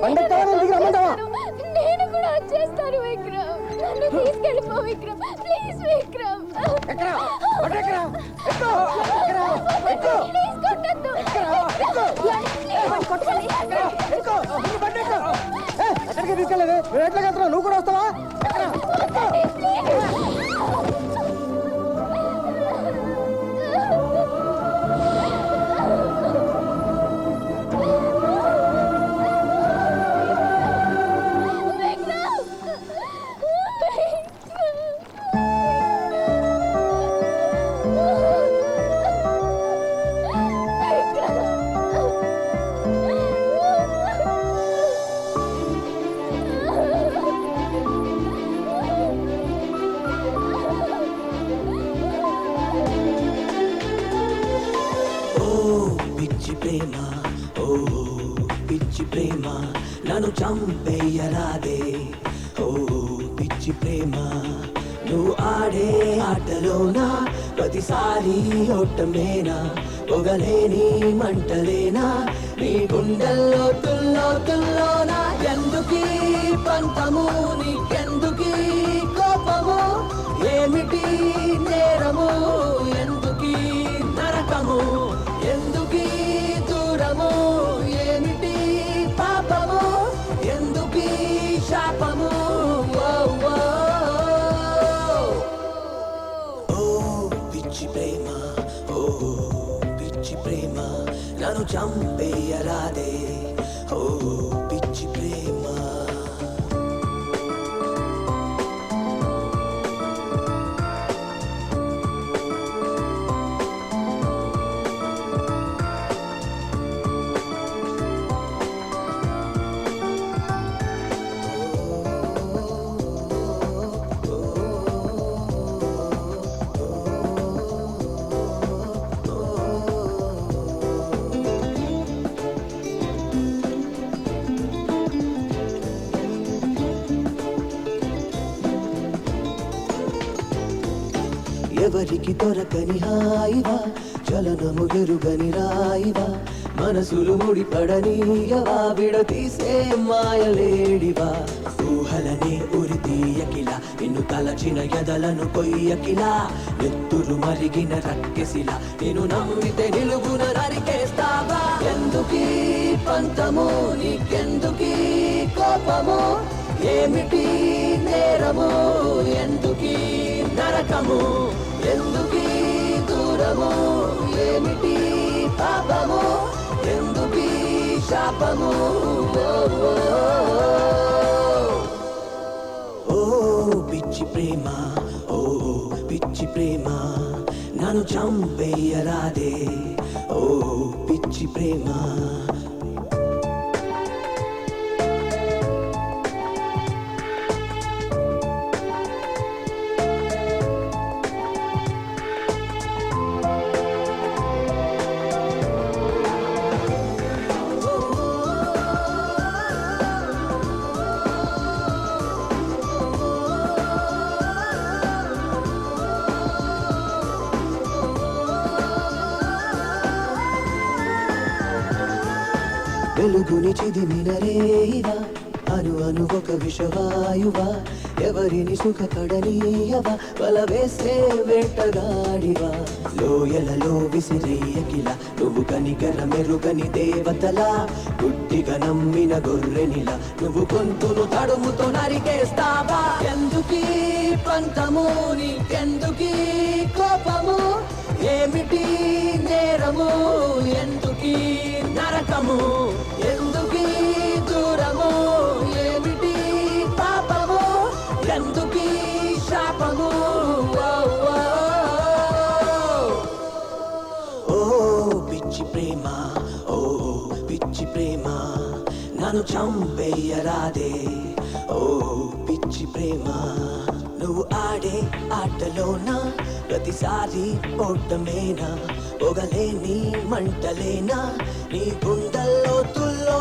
నేను కూడా వచ్చేస్తాను విక్రమ్. నన్ను తీసుకెళ్ళిపో విక్రమ్, ప్లీజ్ విక్రమ్. ప్లీజ్ కొట్టద్దు. ఎక్కడికి తీసుకెళ్ళలేదు, ఎట్లా వెళ్తున్నావు? నువ్వు కూడా వస్తావా? నన్ను చంపేయరాదే ఓ పిచ్చి ప్రేమ నువ్వు ఆడే ఆటలోనా ప్రతిసారి ఓటమేనా పొగలేని మంటలేనా నీ గుండెల్లో తుల్లోనా ఎందుకీ పంతము నీకెందుకీ కోపము ఏమిటి నేరము ఎందుకీ నరకము ఎందుకీ దూరము ఏమిటి పాపము ఎందుకీ శాపము ఓ పిచ్చి ప్రేమ ఓ పిచ్చి ప్రేమ నన్ను చంపేయరాదే ఓ పిచ్చి ప్రేమ ఎవరికి దొరకని హాయివా చలనము ఎరుగని రాయివా మనసులు ముడిపడనీయవా విడతీసే మాయలేడివా ఊహలనే ఉరి తీయకిలా నిన్ను తలచిన ఎదలను కొయ్యకిలా ఎత్తులు మరిగిన రక్కెసిలా నేను నమ్మితే నిలుగున నరికేస్తావా ఎందుకీ పంతము నీకెందుకీ కోపము ఏమిటి నేరము ఎందుకీ నరకము ఎందుకీ దూరము ఏమిటి పాపము ఎందుకీ శాపము ఓ పిచ్చి ప్రేమ ఓ పిచ్చి ప్రేమ నన్ను చంపేయరాదే ఓ పిచ్చి ప్రేమ వెలుగుని చిదిమిన రేయివా అను అను ఒక విషవాయువా ఎవరిని సుఖపడనీయవా వల వేసే వేటగాడివా లోయలలో విసిరేయకిలా నువ్వు కనికర మెరుగని దేవతలా గుడ్డిగా నమ్మిన గొర్రెనిలా నువ్వు గొంతును తడుముతో నరికేస్తావా ఎందుకీ పంతము నీకెందుకీ కోపము ఏమిటి నేరము ఎందుకీ నరకము ఎందుకీ దూరము ఏమిటి పాపము ఎందుకీ శాపము ఓ పిచ్చి ప్రేమ ఓ పిచ్చి ప్రేమ నన్ను చంపేయరాదే ఓ పిచ్చి ప్రేమ నువ్వు ఆడే ఆటలోనా ప్రతిసారి ఓటమేనా పొగలేని మంటలేనా నీ గుండెల్లో తుల్లో